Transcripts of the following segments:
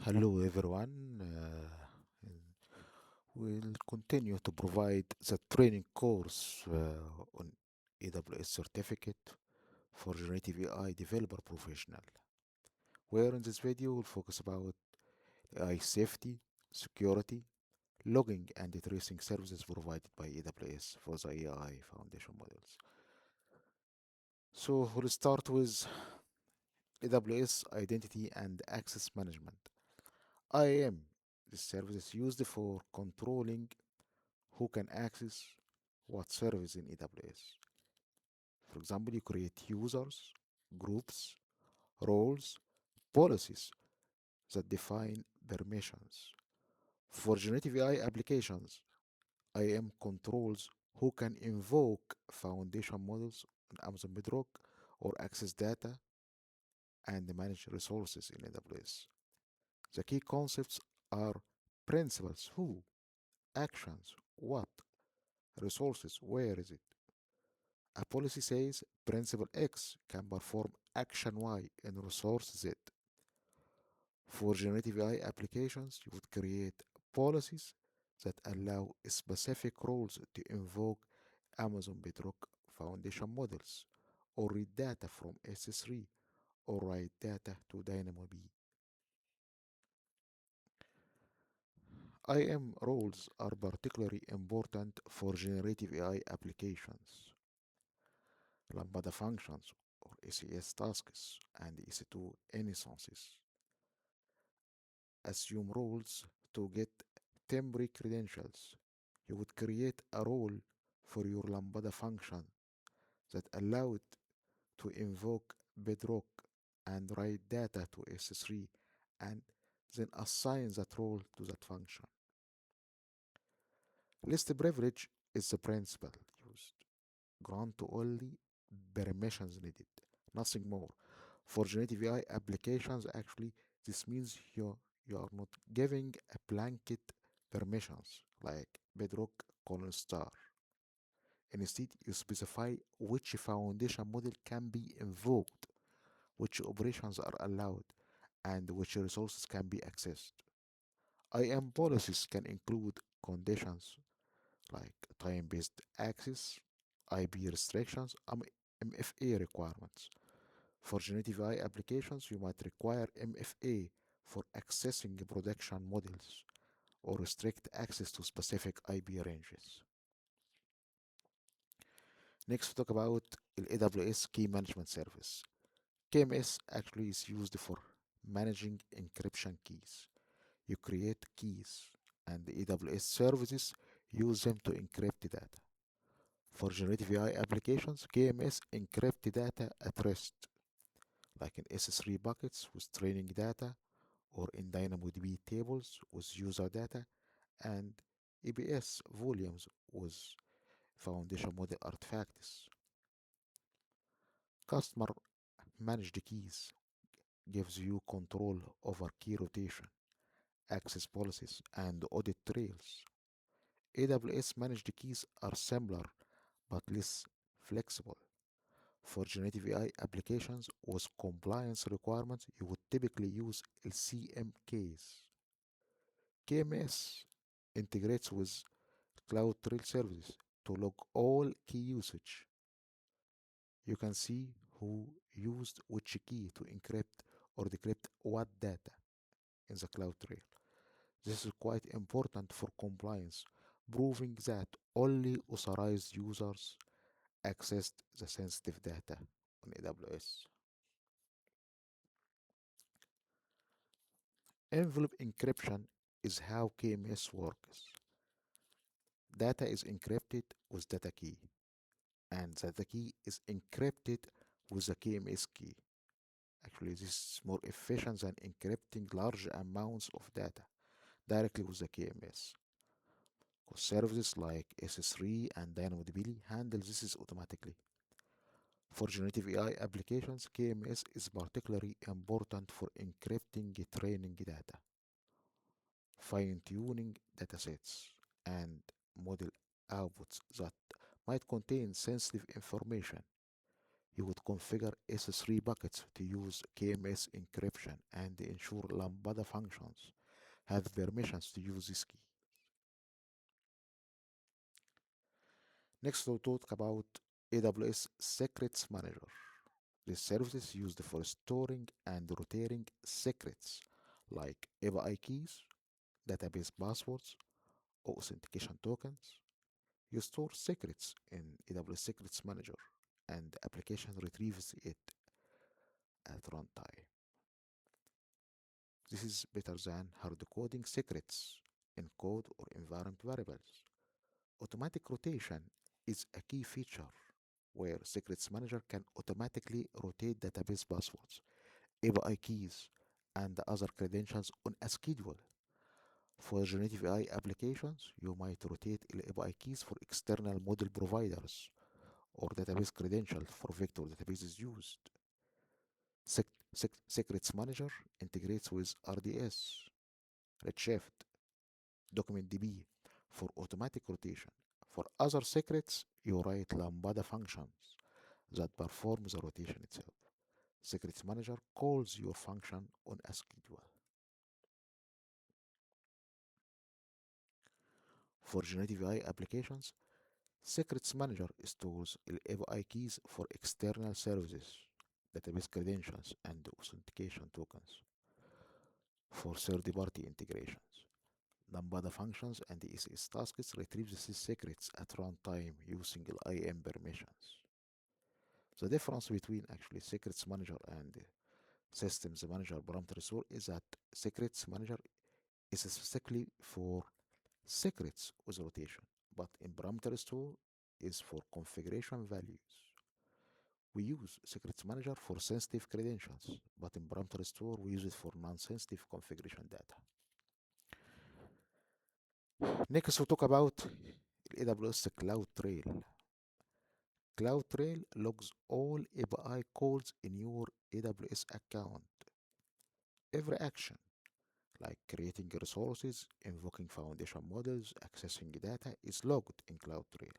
Hello everyone. We'll continue to provide the training course on AWS certificate for generative AI developer professional. Where in this video we'll focus about AI safety, security, logging and tracing services provided by AWS for the AI foundation models. So we'll start with AWS identity and access management. IAM. This service is used for controlling who can access what service in AWS. For example, you create users, groups, roles, policies that define permissions. For generative AI applications, IAM controls who can invoke foundation models on Amazon Bedrock or access data and manage resources in AWS. The key concepts are principles who, actions what, resources where is it. A policy says principal X can perform action Y in resource Z. For generative AI applications, you would create policies that allow specific roles to invoke Amazon Bedrock foundation models or read data from S3 or write data to DynamoB. IAM roles are particularly important for generative AI applications. Lambda functions or ACS tasks and EC2 instances assume roles to get temporary credentials. You would create a role for your Lambda function that allow it to invoke Bedrock and write data to S3 and then assign that role to that function. List privilege is the principle used. Grant only permissions needed, nothing more. For generative AI applications, actually, this means you are not giving a blanket permissions like bedrock colon star. Instead, you specify which foundation model can be invoked, which operations are allowed, and which resources can be accessed. IAM policies can include conditions like time-based access, IP restrictions, MFA requirements. For generative AI applications, you might require MFA for accessing production models or restrict access to specific IP ranges. Next, we talk about the AWS Key Management Service. KMS actually is used for managing encryption keys. You create keys, and the AWS services use them to encrypt data. For generative AI applications, KMS encrypt data at rest, like in S3 buckets with training data or in DynamoDB tables with user data and EBS volumes with foundation model artifacts. Customer managed keys gives you control over key rotation, access policies, and audit trails. AWS managed keys are similar but less flexible. For generative AI applications with compliance requirements, you would typically use LCMKs. KMS integrates with CloudTrail services to log all key usage. You can see who used which key to encrypt or decrypt what data in the CloudTrail. This is quite important for compliance, proving that only authorized users accessed the sensitive data on AWS. Envelope encryption is how KMS works. Data is encrypted with data key, and the data key is encrypted with the KMS key. Actually, this is more efficient than encrypting large amounts of data directly with the KMS. Because services like S3 and DynamoDB handle this automatically. For generative AI applications, KMS is particularly important for encrypting training data, fine-tuning datasets, and model outputs that might contain sensitive information. You would configure S3 buckets to use KMS encryption and ensure Lambda functions have permissions to use this key. Next, we'll talk about AWS Secrets Manager. This service is used for storing and rotating secrets like API keys, database passwords, authentication tokens. You store secrets in AWS Secrets Manager and the application retrieves it at runtime. This is better than hard coding secrets in code or environment variables. Automatic rotation is a key feature where Secrets Manager can automatically rotate database passwords, API keys, and other credentials on a schedule. For generative AI applications, you might rotate API keys for external model providers or database credentials for vector databases used. Secrets Manager integrates with RDS, Redshift, DocumentDB for automatic rotation. For other secrets, you write Lambda functions that perform the rotation itself. Secrets Manager calls your function on a schedule. For generative AI applications, Secrets Manager stores API keys for external services, database credentials, and authentication tokens. For third-party integrations, Lambda functions and the ECS tasks retrieve these secrets at runtime using IAM permissions. The difference between actually Secrets Manager and Systems Manager parameter store is that Secrets Manager is specifically for secrets with rotation, but in parameter store is for configuration values. We use Secrets Manager for sensitive credentials, but in parameter store we use it for non-sensitive configuration data. Next, we talk about AWS CloudTrail. CloudTrail logs all API calls in your AWS account. Every action, like creating resources, invoking foundation models, accessing data, is logged in CloudTrail.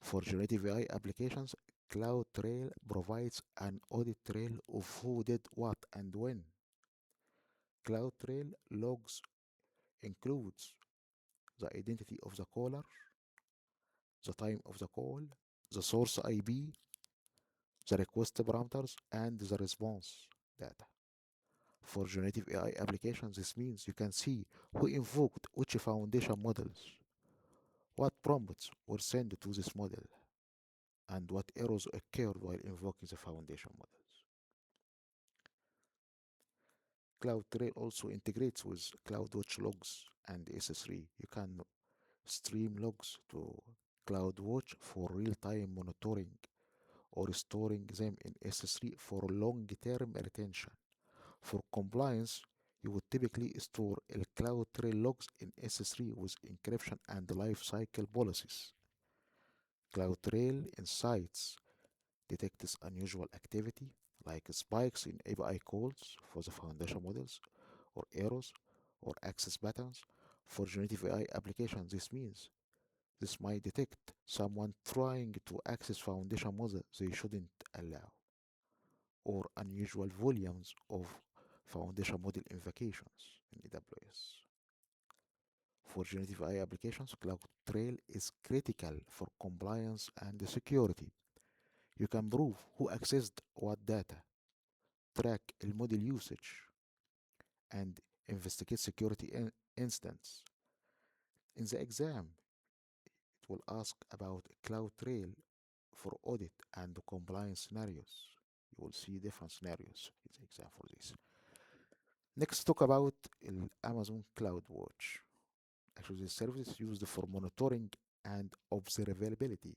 For generative AI applications, CloudTrail provides an audit trail of who did what and when. CloudTrail logs includes the identity of the caller, the time of the call, the source IP, the request parameters, and the response data. For generative AI applications, this means you can see who invoked which foundation models, what prompts were sent to this model, and what errors occurred while invoking the foundation models. CloudTrail also integrates with CloudWatch logs and S3. You can stream logs to CloudWatch for real-time monitoring or storing them in S3 for long-term retention. For compliance, you would typically store CloudTrail logs in S3 with encryption and lifecycle policies. CloudTrail Insights detects unusual activity like spikes in API calls for the foundation models, or errors, or access patterns. For generative AI applications, this means this might detect someone trying to access foundation models they shouldn't allow, or unusual volumes of foundation model invocations in AWS. For generative AI applications, CloudTrail is critical for compliance and security. You can prove who accessed what data, track model usage, and investigate security incidents. In the exam, it will ask about CloudTrail for audit and compliance scenarios. You will see different scenarios in the exam for this. Next, talk about Amazon CloudWatch. Actually, this service is used for monitoring and observability.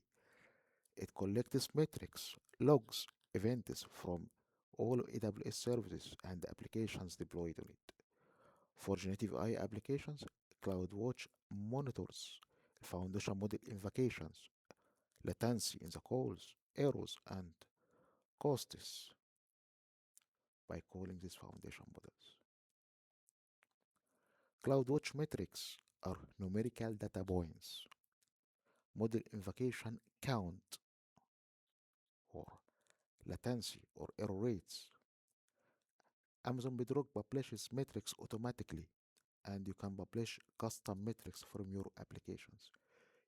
It collects metrics, logs, events from all AWS services and applications deployed on it. For generative AI applications, CloudWatch monitors foundation model invocations, latency in the calls, errors, and costs by calling these foundation models. CloudWatch metrics are numerical data points, model invocation count, or latency, or error rates. Amazon Bedrock publishes metrics automatically, and you can publish custom metrics from your applications.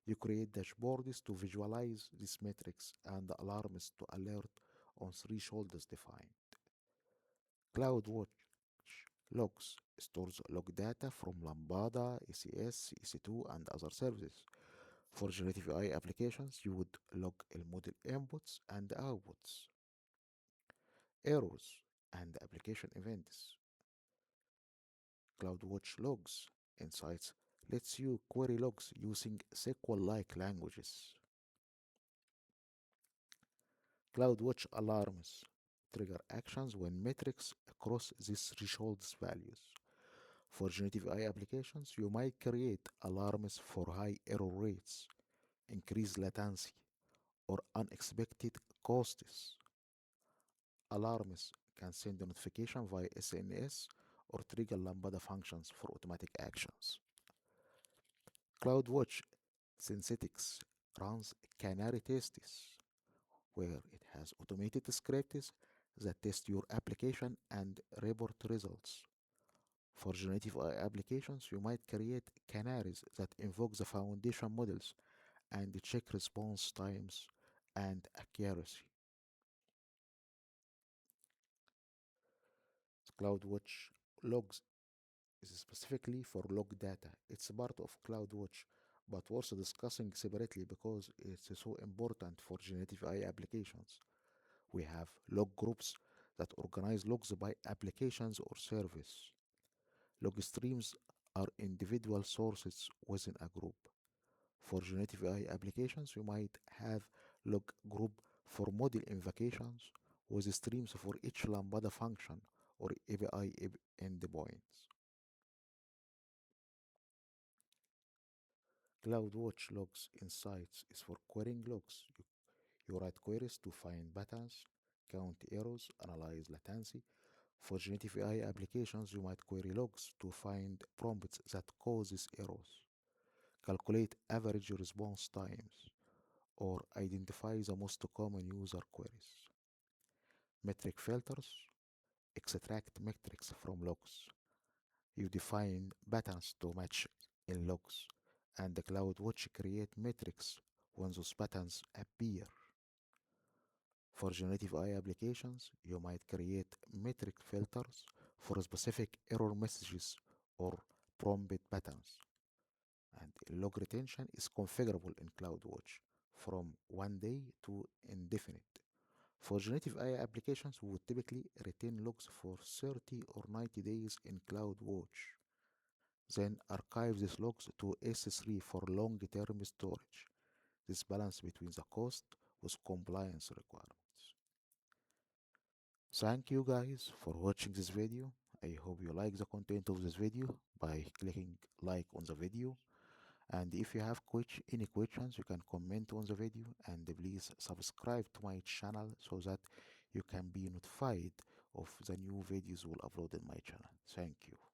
You create dashboards to visualize these metrics and alarms to alert on thresholds defined. CloudWatch logs stores log data from Lambda, ECS, EC2, and other services. For generative AI applications, you would log model inputs and outputs, errors, and application events. CloudWatch logs insights lets you query logs using SQL-like languages. CloudWatch alarms trigger actions when metrics cross these thresholds values. For generative AI applications, you might create alarms for high error rates, increased latency, or unexpected costs. Alarms can send a notification via SNS or trigger Lambda functions for automatic actions. CloudWatch Synthetics runs canary tests, where it has automated scripts that test your application and report results. For generative AI applications, you might create canaries that invoke the foundation models and check response times and accuracy. CloudWatch logs is specifically for log data. It's part of CloudWatch, but worth discussing separately because it's so important for generative AI applications. We have log groups that organize logs by applications or service. Log streams are individual sources within a group. For generative AI applications, you might have log group for model invocations with streams for each Lambda function or API endpoints. CloudWatch logs insights is for querying logs. You write queries to find patterns, count errors, analyze latency. For generative AI applications, you might query logs to find prompts that causes errors, calculate average response times, or identify the most common user queries. Metric filters extract metrics from logs. You define patterns to match in logs, and the CloudWatch create metrics when those patterns appear. For generative AI applications, you might create metric filters for specific error messages or prompt patterns. And log retention is configurable in CloudWatch from 1 day to indefinite. For generative AI applications, we would typically retain logs for 30 or 90 days in CloudWatch, then archive these logs to S3 for long-term storage. This balance between the cost with compliance requirements. Thank you guys for watching this video. I hope you like the content of this video by clicking like on the video. And if you have any questions, you can comment on the video and please subscribe to my channel so that you can be notified of the new videos we'll upload in my channel. Thank you.